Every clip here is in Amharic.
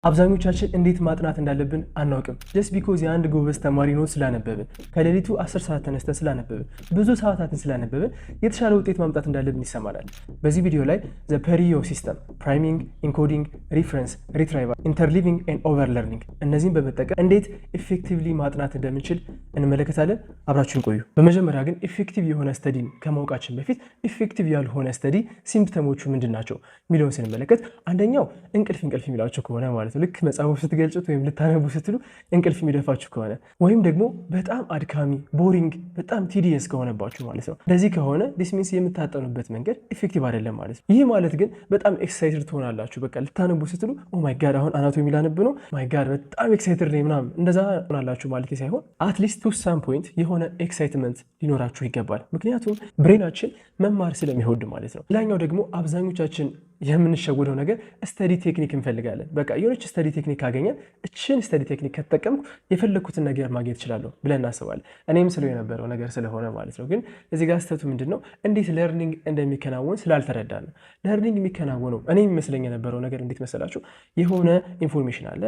አብዛኞቻችን እንዴት ማጥናት እንዳለብን አናውቅም። just because የአንድ ጎበዝ ተማሪ ነው ስላነበብን ከሌሊቱ 10 ሰዓት ተነስተን ስላነበብን ብዙ ሰዓታትን ስላነበብን የተሻለ ውጤት ማምጣት እንዳለብን ይሰማናል። በዚህ ቪዲዮ ላይ the PERIO system priming, encoding, reference, retrieval, interleaving and overlearning እነዚህን በመጠቀም እንዴት ኢፌክቲቭሊ ማጥናት እንደምንችል እንመለከታለን። አብራችሁን ቆዩ። በመጀመሪያ ግን ኢፌክቲቭ የሆነ ስተዲ ከማውቃችን በፊት ኢፌክቲቭ ያልሆነ ስተዲ ሲምፕተሞቹ ምንድናቸው ሚሊዮን ስንመለከት አንደኛው እንቅልፍ የሚላችሁ ከሆነ ማለት ልክ መጽሐፉ ስትገልጹት ወይም ልታነቡ ስትሉ እንቅልፍ የሚደፋችሁ ከሆነ ወይም ደግሞ በጣም አድካሚ ቦሪንግ በጣም ቲዲየስ ከሆነባችሁ ማለት ነው። እንደዚህ ከሆነ this means የምታጠኑበት መንገድ ኢፌክቲቭ አይደለም ማለት ነው። ይህ ማለት ግን በጣም ኤክሳይትድ ትሆናላችሁ። በቃ ልታነቡ ስትሉ ኦ ማይ ጋድ አሁን አናቶሚ ላነብ ነው ማይ ጋድ በጣም ኤክሳይትድ ነኝ ምናምን እንደዛ ሆናላችሁ ማለት ሳይሆን አትሊስት ቱ ሳም ፖይንት የሆነ ኤክሳይትመንት ሊኖራችሁ ይገባል። ምክንያቱም ብሬናችን መማር ስለሚወድ ማለት ነው። ሌላኛው ደግሞ አብዛኞቻችን የምንሸወደው ነገር ስተዲ ቴክኒክ እንፈልጋለን። በቃ የሆነች ስተዲ ቴክኒክ ካገኘን እችን ስተዲ ቴክኒክ ከተጠቀምኩ የፈለኩትን ነገር ማግኘት እችላለሁ ብለን እናስባለን። እኔም ስለው የነበረው ነገር ስለሆነ ማለት ነው። ግን እዚህ ጋር ስተቱ ምንድነው? እንዴት ለርኒንግ እንደሚከናወን ስላልተረዳ ነው። ለርኒንግ የሚከናወነው እኔ የሚመስለኝ የነበረው ነገር እንዴት መሰላችሁ? የሆነ ኢንፎርሜሽን አለ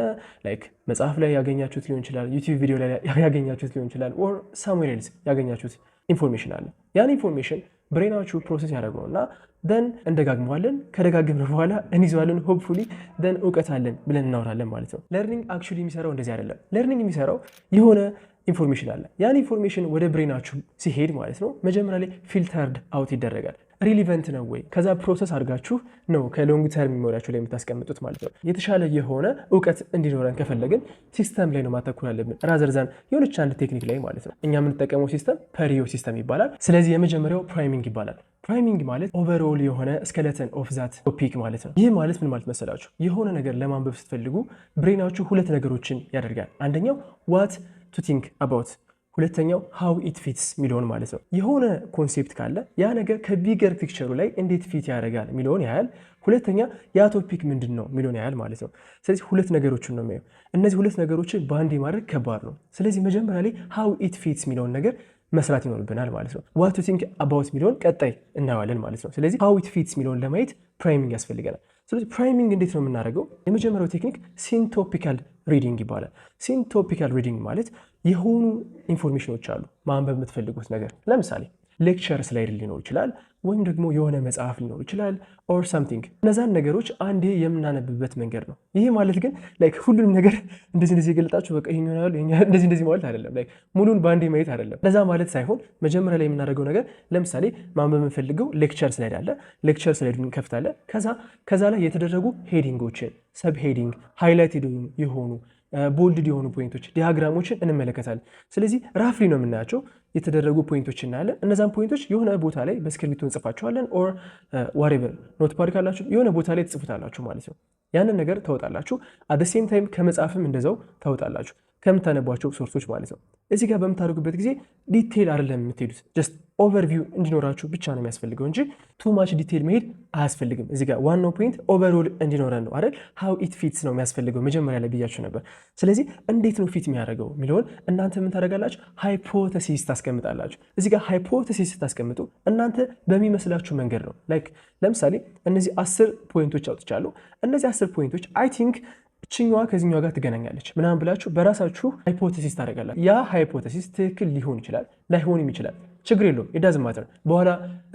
ላይክ መጽሐፍ ላይ ያገኛችሁት ሊሆን ይችላል፣ ዩቲዩብ ቪዲዮ ላይ ያገኛችሁት ሊሆን ይችላል፣ ኦር ሳምዌር ኤልስ ያገኛችሁት ኢንፎርሜሽን አለ። ያን ኢንፎርሜሽን ብሬናችሁ ፕሮሰስ ያደርገውና ደን እንደጋግመዋለን። ከደጋግመን በኋላ እንይዘዋለን። ሆፕፉሊ ደን እውቀት አለን ብለን እናወራለን ማለት ነው። ለርኒንግ አክቹሊ የሚሰራው እንደዚህ አይደለም። ለርኒንግ የሚሰራው የሆነ ኢንፎርሜሽን አለ። ያን ኢንፎርሜሽን ወደ ብሬናችሁ ሲሄድ ማለት ነው መጀመሪያ ላይ ፊልተርድ አውት ይደረጋል። ሪሊቨንት ነው ወይ ከዛ ፕሮሰስ አድርጋችሁ ነው ከሎንግ ተርም ሜሞሪያችሁ ላይ የምታስቀምጡት ማለት ነው። የተሻለ የሆነ እውቀት እንዲኖረን ከፈለግን ሲስተም ላይ ነው ማተኮር ያለብን ራዘርዛን የሆነች አንድ ቴክኒክ ላይ ማለት ነው። እኛ የምንጠቀመው ሲስተም PERIO ሲስተም ይባላል። ስለዚህ የመጀመሪያው ፕራይሚንግ ይባላል። ፕራይሚንግ ማለት ኦቨርኦል የሆነ ስኬለተን ኦፍ ዛት ቶፒክ ማለት ነው። ይህ ማለት ምን ማለት መሰላችሁ? የሆነ ነገር ለማንበብ ስትፈልጉ ብሬናችሁ ሁለት ነገሮችን ያደርጋል። አንደኛው ዋት ቱ ቲንክ አባውት፣ ሁለተኛው ሃው ኢት ፊትስ የሚለውን ማለት ነው። የሆነ ኮንሴፕት ካለ ያ ነገር ከቢገር ፒክቸሩ ላይ እንዴት ፊት ያደርጋል የሚለውን ያህል፣ ሁለተኛ ያ ቶፒክ ምንድን ነው የሚለውን ያህል ማለት ነው። ስለዚህ ሁለት ነገሮችን ነው የሚያየው። እነዚህ ሁለት ነገሮችን በአንዴ ማድረግ ከባድ ነው። ስለዚህ መጀመሪያ ላይ ሃው ኢት ፊትስ የሚለውን ነገር መስራት ይኖርብናል ማለት ነው። ዋት ቱ ቲንክ አባውት የሚለውን ቀጣይ እናየዋለን ማለት ነው። ስለዚህ ሃው ኢት ፊትስ የሚለውን ለማየት ፕራይሚንግ ያስፈልገናል። ስለዚህ ፕራይሚንግ እንዴት ነው የምናደርገው? የመጀመሪያው ቴክኒክ ሲንቶፒካል ሪዲንግ ይባላል። ሲንቶፒካል ሪዲንግ ማለት የሆኑ ኢንፎርሜሽኖች አሉ ማንበብ የምትፈልጉት ነገር፣ ለምሳሌ ሌክቸር ስላይድ ሊኖር ይችላል ወይም ደግሞ የሆነ መጽሐፍ ሊኖር ይችላል ኦር ሳምቲንግ። እነዛን ነገሮች አንዴ የምናነብበት መንገድ ነው። ይሄ ማለት ግን ላይክ ሁሉንም ነገር እንደዚህ የገለጣችሁ በቃ ይሄን ይሆናል እንደዚህ ማለት አይደለም። ላይክ ሙሉን በአንዴ ማየት አይደለም። ለዛ ማለት ሳይሆን መጀመሪያ ላይ የምናደርገው ነገር ለምሳሌ ማንበብ የምንፈልገው ሌክቸር ስላይድ አለ። ሌክቸር ስላይዱን እንከፍታለን። ከዛ ላይ የተደረጉ ሄዲንጎችን፣ ሰብ ሄዲንግ፣ ሃይላይትድ የሆኑ ቦልድ የሆኑ ፖይንቶች፣ ዲያግራሞችን እንመለከታለን። ስለዚህ ራፍሊ ነው የምናያቸው የተደረጉ ፖይንቶች እናያለን። እነዛን ፖይንቶች የሆነ ቦታ ላይ በስክሪፕቶ እንጽፋቸዋለን ኦር ዋሬቨር ኖት ፓድ ካላችሁ የሆነ ቦታ ላይ ትጽፉታላችሁ ማለት ነው። ያንን ነገር ታወጣላችሁ። አት ዘ ሴም ታይም ከመጽሐፍም እንደዛው ታወጣላችሁ ከምታነቧቸው ሶርሶች ማለት ነው። እዚህ ጋር በምታደርጉበት ጊዜ ዲቴል አይደለም የምትሄዱት፣ ጀስት ኦቨርቪው እንዲኖራችሁ ብቻ ነው የሚያስፈልገው እንጂ ቱ ማች ዲቴል መሄድ አያስፈልግም። እዚህ ጋር ዋናው ፖይንት ኦቨርኦል እንዲኖረን ነው አይደል? ሃው ኢት ፊትስ ነው የሚያስፈልገው። መጀመሪያ ላይ ብያችሁ ነበር። ስለዚህ እንዴት ነው ፊት የሚያደርገው የሚለውን እናንተ ምን ታደርጋላችሁ? ሃይፖተሲስ ታስቀምጣላችሁ። እዚህ ጋር ሃይፖተሲስ ስታስቀምጡ እናንተ በሚመስላችሁ መንገድ ነው። ላይክ ለምሳሌ እነዚህ 10 ፖይንቶች አውጥቻለሁ። እነዚህ 10 ፖይንቶች አይ ቲንክ እችኛዋ ከዚህኛዋ ጋር ትገናኛለች ምናምን ብላችሁ በራሳችሁ ሃይፖቴሲስ ታደርጋላችሁ። ያ ሃይፖቴሲስ ትክክል ሊሆን ይችላል ላይሆንም ይችላል። ችግር የለውም። ኢዳዝ ማተር በኋላ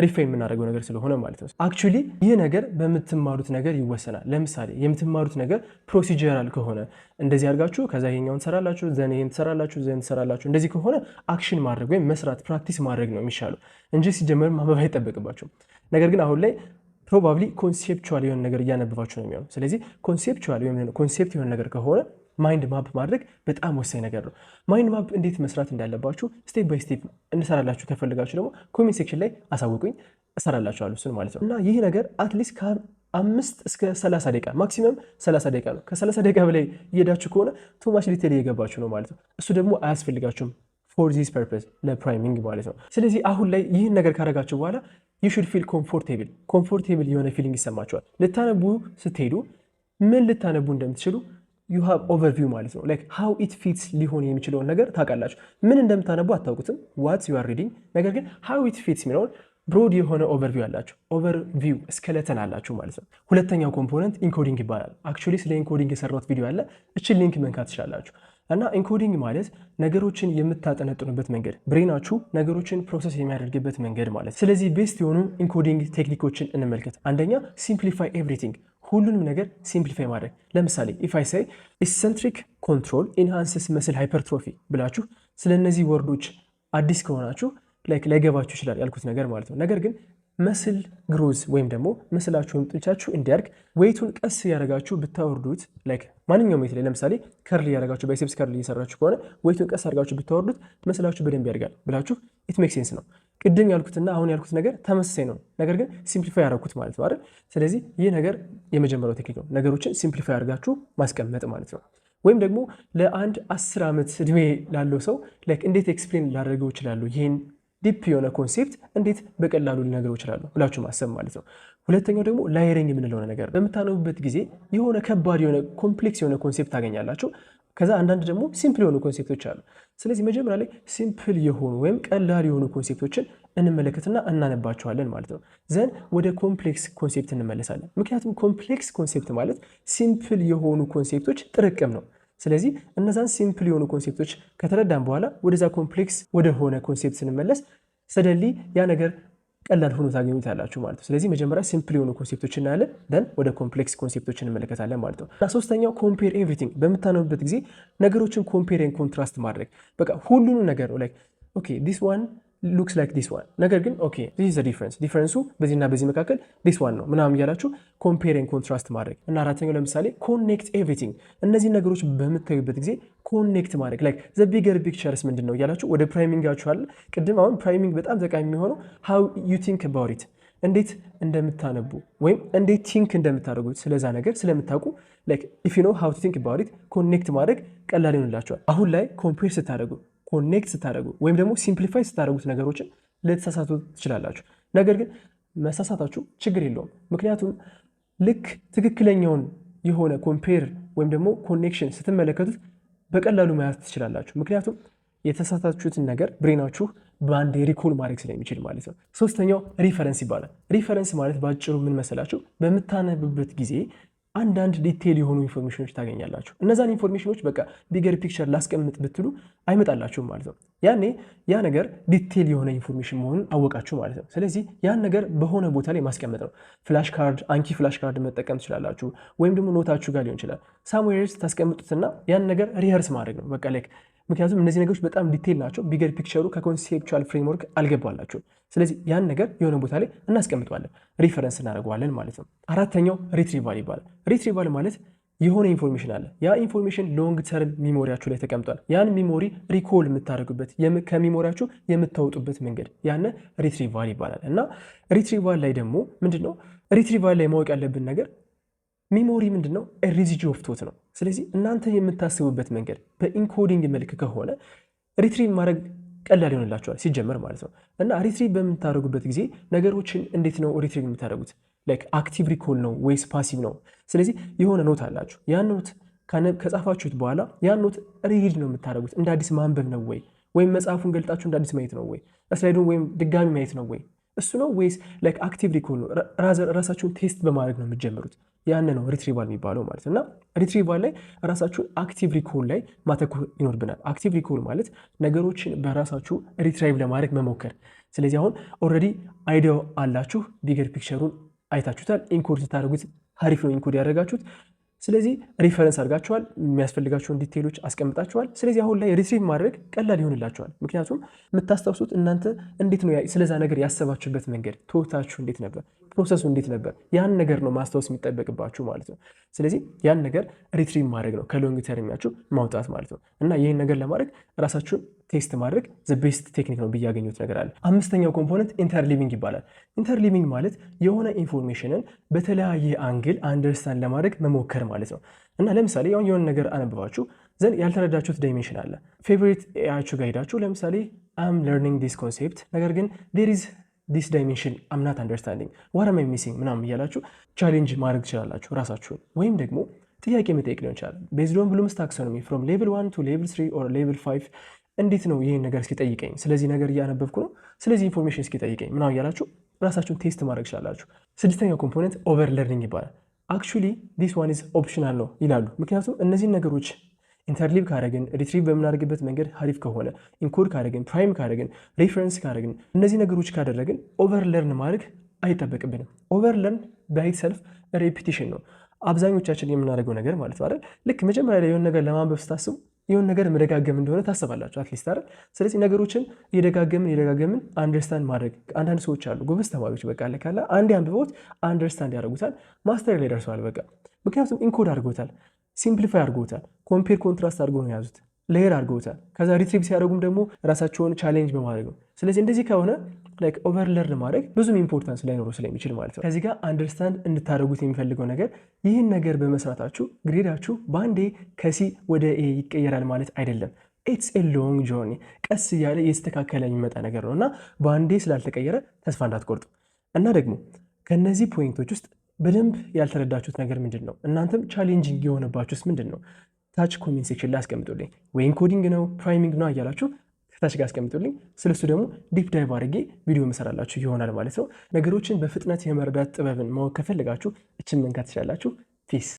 ሪፋይን የምናደርገው ነገር ስለሆነ ማለት ነው። አክቹሊ ይህ ነገር በምትማሩት ነገር ይወሰናል። ለምሳሌ የምትማሩት ነገር ፕሮሲጀራል ከሆነ እንደዚህ አድርጋችሁ ከዛ ይሄኛውን ትሰራላችሁ፣ ዘን ይሄን ትሰራላችሁ፣ ዘን ትሰራላችሁ። እንደዚህ ከሆነ አክሽን ማድረግ ወይም መስራት ፕራክቲስ ማድረግ ነው የሚሻለው እንጂ ሲጀመር ማንበብ አይጠበቅባችሁም። ነገር ግን አሁን ላይ ፕሮባብሊ ኮንሴፕቹዋል የሆነ ነገር እያነበባችሁ ነው የሚሆነው። ስለዚህ ኮንሴፕቹዋል ወይም ኮንሴፕት የሆነ ነገር ከሆነ ማይንድ ማፕ ማድረግ በጣም ወሳኝ ነገር ነው። ማይንድ ማፕ እንዴት መስራት እንዳለባችሁ ስቴፕ ባይ ስቴፕ እንሰራላችሁ። ከፈልጋችሁ ደግሞ ኮሜንት ሴክሽን ላይ አሳውቁኝ፣ እሰራላችኋለሁ እሱን ማለት ነው። እና ይህ ነገር አትሊስት ከ5 እስከ 30 ደቂቃ ማክሲመም 30 ደቂቃ ነው። ከ30 ደቂቃ በላይ እየሄዳችሁ ከሆነ ቱ ማች ዲቴል እየገባችሁ ነው ማለት ነው። እሱ ደግሞ አያስፈልጋችሁም ፎር ዚስ ፐርፐዝ ለፕራይሚንግ ማለት ነው። ስለዚህ አሁን ላይ ይህን ነገር ካደረጋችሁ በኋላ you should feel ኮምፎርቴብል የሆነ ፊሊንግ ይሰማችኋል። ልታነቡ ስትሄዱ ምን ልታነቡ እንደምትችሉ you have overview ማለት ነው። like how it fits ሊሆን የሚችለውን ነገር ታውቃላችሁ። ምን እንደምታነቡ አታውቁትም what you are reading፣ ነገር ግን how it fits የሚለውን ብሮድ የሆነ ኦቨርቪው አላቸው። ኦቨርቪው ስኬለተን አላቸው ማለት ነው። ሁለተኛው ኮምፖነንት ኢንኮዲንግ ይባላል። አክቹዋሊ ስለ ኢንኮዲንግ የሰራሁት ቪዲዮ አለ፣ እችን ሊንክ መንካት ትችላላችሁ። እና ኢንኮዲንግ ማለት ነገሮችን የምታጠነጥኑበት መንገድ፣ ብሬናችሁ ነገሮችን ፕሮሰስ የሚያደርግበት መንገድ ማለት። ስለዚህ ቤስት የሆኑ ኢንኮዲንግ ቴክኒኮችን እንመልከት። አንደኛ ሲምፕሊፋይ ኤቭሪቲንግ፣ ሁሉንም ነገር ሲምፕሊፋይ ማድረግ። ለምሳሌ ኢፍ አይ ሳይ ኢሰንትሪክ ኮንትሮል ኢንሃንስስ መስል ሃይፐርትሮፊ ብላችሁ ስለ እነዚህ ወርዶች አዲስ ከሆናችሁ ላይገባችሁ ይችላል ያልኩት ነገር ማለት ነው። ነገር ግን መስል ግሮዝ ወይም ደግሞ መስላችሁን ጡንቻችሁ እንዲያድግ ዌይቱን ቀስ ያደረጋችሁ ብታወርዱት ማንኛውም ዌይት ላይ ለምሳሌ ከርል ያደረጋችሁ ባይሴፕስ ከርል እየሰራችሁ ከሆነ ዌይቱን ቀስ አድርጋችሁ ብታወርዱት መስላችሁ በደንብ ያድጋል ብላችሁ ኢት ሜክ ሴንስ ነው። ቅድም ያልኩትና አሁን ያልኩት ነገር ተመሳሳይ ነው፣ ነገር ግን ሲምፕሊፋይ ያደረኩት ማለት ነው አይደል? ስለዚህ ይህ ነገር የመጀመሪያው ቴክኒክ ነው፣ ነገሮችን ሲምፕሊፋይ አድርጋችሁ ማስቀመጥ ማለት ነው። ወይም ደግሞ ለአንድ 10 ዓመት እድሜ ላለው ሰው እንዴት ኤክስፕሌን ላደርገው ይችላሉ ይህን ዲፕ የሆነ ኮንሴፕት እንዴት በቀላሉ ሊነግረው ይችላሉ ብላችሁ ማሰብ ማለት ነው። ሁለተኛው ደግሞ ላየሪንግ የምንለው ነገር በምታነቡበት ጊዜ የሆነ ከባድ የሆነ ኮምፕሌክስ የሆነ ኮንሴፕት ታገኛላችሁ። ከዛ አንዳንድ ደግሞ ሲምፕል የሆኑ ኮንሴፕቶች አሉ። ስለዚህ መጀመሪያ ላይ ሲምፕል የሆኑ ወይም ቀላል የሆኑ ኮንሴፕቶችን እንመለከትና እናነባቸዋለን ማለት ነው። ዘን ወደ ኮምፕሌክስ ኮንሴፕት እንመለሳለን። ምክንያቱም ኮምፕሌክስ ኮንሴፕት ማለት ሲምፕል የሆኑ ኮንሴፕቶች ጥርቅም ነው። ስለዚህ እነዛን ሲምፕል የሆኑ ኮንሴፕቶች ከተረዳን በኋላ ወደዛ ኮምፕሌክስ ወደሆነ ኮንሴፕት ስንመለስ ሰደንሊ ያ ነገር ቀላል ሆኖ ታገኙታላችሁ ማለት ነው። ስለዚህ መጀመሪያ ሲምፕል የሆኑ ኮንሴፕቶች እናያለን፣ ደን ወደ ኮምፕሌክስ ኮንሴፕቶች እንመለከታለን ማለት ነው። እና ሶስተኛው ኮምፔር ኤቭሪቲንግ፣ በምታነቡበት ጊዜ ነገሮችን ኮምፔር ኤንድ ኮንትራስት ማድረግ። በቃ ሁሉንም ነገር ነው ኦኬ ዲስ ዋን ሉክስ ላይክ ዲስ ዋን፣ ነገር ግን ኦኬ ዲስ ኢዝ ዘ ዲፍረንስ፣ ዲፍረንሱ በዚህና በዚህ መካከል ዲስ ዋን ነው ምናምን እያላችሁ ኮምፔር ኤንድ ኮንትራስት ማድረግ። እና አራተኛው ለምሳሌ ኮኔክት ኤቭሪቲንግ፣ እነዚህ ነገሮች በምታዩበት ጊዜ ኮኔክት ማድረግ ዘ ቢገር ፒክቸርስ ምንድን ነው እያላችሁ ወደ ፕራይሚንጋችሁ አለ። ቅድም አሁን ፕራይሚንግ በጣም ጠቃሚ የሚሆነው ሃው ዩ ቲንክ አባውት ኢት፣ እንዴት እንደምታነቡ ወይም እንዴት ቲንክ እንደምታደርጉት ስለዛ ነገር ስለምታውቁ ኢፍ ዩ ኖ ሃው ቱ ቲንክ አባውት ኢት ኮኔክት ማድረግ ቀላል ይሆንላችኋል። አሁን ላይ ኮምፔር ስታደርጉ ኮኔክት ስታደርጉ ወይም ደግሞ ሲምፕሊፋይ ስታደርጉት ነገሮችን ልትሳሳቱ ትችላላችሁ። ነገር ግን መሳሳታችሁ ችግር የለውም። ምክንያቱም ልክ ትክክለኛውን የሆነ ኮምፔር ወይም ደግሞ ኮኔክሽን ስትመለከቱት በቀላሉ መያዝ ትችላላችሁ። ምክንያቱም የተሳሳታችሁትን ነገር ብሬናችሁ በአንድ ሪኮል ማድረግ ስለሚችል ማለት ነው። ሶስተኛው ሪፈረንስ ይባላል። ሪፈረንስ ማለት በአጭሩ ምን መሰላችሁ? በምታነቡበት ጊዜ አንዳንድ ዲቴል የሆኑ ኢንፎርሜሽኖች ታገኛላችሁ። እነዛን ኢንፎርሜሽኖች በቃ ቢገር ፒክቸር ላስቀምጥ ብትሉ አይመጣላችሁም ማለት ነው። ያኔ ያ ነገር ዲቴል የሆነ ኢንፎርሜሽን መሆኑን አወቃችሁ ማለት ነው። ስለዚህ ያን ነገር በሆነ ቦታ ላይ ማስቀመጥ ነው። ፍላሽ ካርድ፣ አንኪ ፍላሽ ካርድ መጠቀም ትችላላችሁ፣ ወይም ደግሞ ኖታችሁ ጋር ሊሆን ይችላል። ሳምዌርስ ታስቀምጡትና ያን ነገር ሪኸርስ ማድረግ ነው በቃ ምክንያቱም እነዚህ ነገሮች በጣም ዲቴል ናቸው። ቢገር ፒክቸሩ ከኮንሴፕቹዋል ፍሬምወርክ አልገባላችሁም። ስለዚህ ያን ነገር የሆነ ቦታ ላይ እናስቀምጠዋለን፣ ሪፈረንስ እናደርገዋለን ማለት ነው። አራተኛው ሪትሪቫል ይባላል። ሪትሪቫል ማለት የሆነ ኢንፎርሜሽን አለ። ያ ኢንፎርሜሽን ሎንግ ተርም ሚሞሪያችሁ ላይ ተቀምጧል። ያን ሚሞሪ ሪኮል የምታደርጉበት ከሚሞሪያችሁ የምታወጡበት መንገድ ያነ ሪትሪቫል ይባላል። እና ሪትሪቫል ላይ ደግሞ ምንድን ነው ሪትሪቫል ላይ ማወቅ ያለብን ነገር ሚሞሪ ምንድን ነው? ሪዚጁ ኦፍ ቶት ነው። ስለዚህ እናንተ የምታስቡበት መንገድ በኢንኮዲንግ መልክ ከሆነ ሪትሪቭ ማድረግ ቀላል ይሆንላችኋል ሲጀመር ማለት ነው። እና ሪትሪቭ በምታደርጉበት ጊዜ ነገሮችን እንዴት ነው ሪትሪቭ የምታደርጉት? አክቲቭ ሪኮል ነው ወይስ ፓሲቭ ነው? ስለዚህ የሆነ ኖት አላችሁ። ያን ኖት ከጻፋችሁት በኋላ ያን ኖት ሪድ ነው የምታደርጉት። እንደ አዲስ ማንበብ ነው ወይም መጽሐፉን ገልጣችሁ እንደ አዲስ ማየት ነው ስላይዱን ወይም ድጋሚ ማየት ነው እሱ ነው ወይስ አክቲቭ ሪኮል ነው? ራሳችሁን ቴስት በማድረግ ነው የምትጀምሩት። ያን ነው ሪትሪቫል የሚባለው ማለት እና ሪትሪቫል ላይ ራሳችሁን አክቲቭ ሪኮል ላይ ማተኮር ይኖርብናል። አክቲቭ ሪኮል ማለት ነገሮችን በራሳችሁ ሪትራይቭ ለማድረግ መሞከር። ስለዚህ አሁን ኦልሬዲ አይዲያው አላችሁ፣ ቢገር ፒክቸሩን አይታችሁታል፣ ኢንኮድ ስታደርጉት ሀሪፍ ነው ኢንኮድ ያደረጋችሁት። ስለዚህ ሪፈረንስ አድርጋችኋል፣ የሚያስፈልጋቸውን ዲቴይሎች አስቀምጣችኋል። ስለዚህ አሁን ላይ ሪትሪቭ ማድረግ ቀላል ይሆንላችኋል። ምክንያቱም የምታስታውሱት እናንተ እንዴት ነው ስለዛ ነገር ያሰባችሁበት መንገድ፣ ቶታችሁ እንዴት ነበር፣ ፕሮሰሱ እንዴት ነበር፣ ያን ነገር ነው ማስታወስ የሚጠበቅባችሁ ማለት ነው። ስለዚህ ያን ነገር ሪትሪቭ ማድረግ ነው ከሎንግ ተርሚያችሁ ማውጣት ማለት ነው። እና ይህን ነገር ለማድረግ ራሳችሁን ቴስት ማድረግ ዘ ቤስት ቴክኒክ ነው ብዬ ያገኙት ነገር አለ። አምስተኛው ኮምፖነንት ኢንተርሊቪንግ ይባላል። ኢንተርሊቪንግ ማለት የሆነ ኢንፎርሜሽንን በተለያየ አንግል አንደርስታንድ ለማድረግ መሞከር ማለት ነው። እና ለምሳሌ የሆነ ነገር አነብባችሁ ዘንድ ያልተረዳችሁት ዳይሜንሽን አለ። ፌቨሪት ኤአያችሁ ጋር ሄዳችሁ ለምሳሌ አም ለርኒንግ ዲስ ኮንሴፕት ነገር ግን ዴር ኢዝ ዲስ ዳይሜንሽን አም ናት አንደርስታንዲንግ ዋት አም አይ ሚሲንግ ምናምን እያላችሁ ቻሌንጅ ማድረግ ትችላላችሁ ራሳችሁን። ወይም ደግሞ ጥያቄ መጠየቅ ሊሆን ይችላል። ቤዝድ ኦን ብሉምስ ታክሶኖሚ ፍሮም ሌቭል 1 ቱ ሌቭል 3 ኦር ሌቭል 5 እንዴት ነው ይህን ነገር እስኪ ጠይቀኝ፣ ስለዚህ ነገር እያነበብኩ ነው፣ ስለዚህ ኢንፎርሜሽን እስኪ ጠይቀኝ ምናምን እያላችሁ ራሳችሁን ቴስት ማድረግ ይችላላችሁ። ስድስተኛው ኮምፖነንት ኦቨር ለርኒንግ ይባላል። አክቹሊ ዲስ ዋን ኢዝ ኦፕሽናል ነው ይላሉ። ምክንያቱም እነዚህን ነገሮች ኢንተርሊቭ ካደረግን ሪትሪቭ በምናደርግበት መንገድ ሀሪፍ ከሆነ ኢንኮድ ካደረግን ፕራይም ካደረግን ሬፈረንስ ካደረግን እነዚህ ነገሮች ካደረግን ኦቨር ለርን ማድረግ አይጠበቅብንም። ኦቨር ለርን ባይ ሰልፍ ሬፒቲሽን ነው አብዛኞቻችን የምናደርገው ነገር ማለት ነው አይደል? ልክ መጀመሪያ ላይ የሆነ ነገር ለማንበብ ስታስቡ የሆነ ነገር መደጋገም እንደሆነ ታስባላችሁ አትሊስት አይደል? ስለዚህ ነገሮችን እየደጋገምን አንደርስታንድ ማድረግ። አንዳንድ ሰዎች አሉ ጎበዝ ተማሪዎች በቃ ለካላ አንዴ አንብበውት አንደርስታንድ ያደርጉታል፣ ማስተር ላይ ደርሰዋል በቃ ምክንያቱም ኢንኮድ አድርገውታል፣ ሲምፕሊፋይ አድርገውታል፣ ኮምፔር ኮንትራስት አድርገው ነው የያዙት፣ ሌየር አድርገውታል። ከዛ ሪትሪቭ ሲያደርጉም ደግሞ ራሳቸውን ቻሌንጅ በማድረግ ነው። ስለዚህ እንደዚህ ከሆነ ላይክ ኦቨር ለርን ማድረግ ብዙም ኢምፖርታንስ ላይኖረው ስለሚችል ማለት ነው። ከዚህ ጋር አንደርስታንድ እንድታደርጉት የሚፈልገው ነገር ይህን ነገር በመስራታችሁ ግሬዳችሁ በአንዴ ከሲ ወደ ኤ ይቀየራል ማለት አይደለም። ኢትስ ኤ ሎንግ ጆርኒ፣ ቀስ እያለ እየተስተካከለ የሚመጣ ነገር ነው እና በአንዴ ስላልተቀየረ ተስፋ እንዳትቆርጡ። እና ደግሞ ከነዚህ ፖይንቶች ውስጥ በደንብ ያልተረዳችሁት ነገር ምንድን ነው? እናንተም ቻሌንጂንግ የሆነባችሁስ ምንድን ነው? ታች ኮሜንት ሴክሽን ላይ አስቀምጡልኝ። ወይ ኢንኮዲንግ ነው ፕራይሚንግ ነው እያላችሁ ከታች ጋር አስቀምጡልኝ። ስለሱ ደግሞ ዲፕ ዳይቭ አድርጌ ቪዲዮ መሰራላችሁ ይሆናል ማለት ነው። ነገሮችን በፍጥነት የመረዳት ጥበብን ማወቅ ከፈለጋችሁ እችን መንካት ትችላላችሁ። ፒስ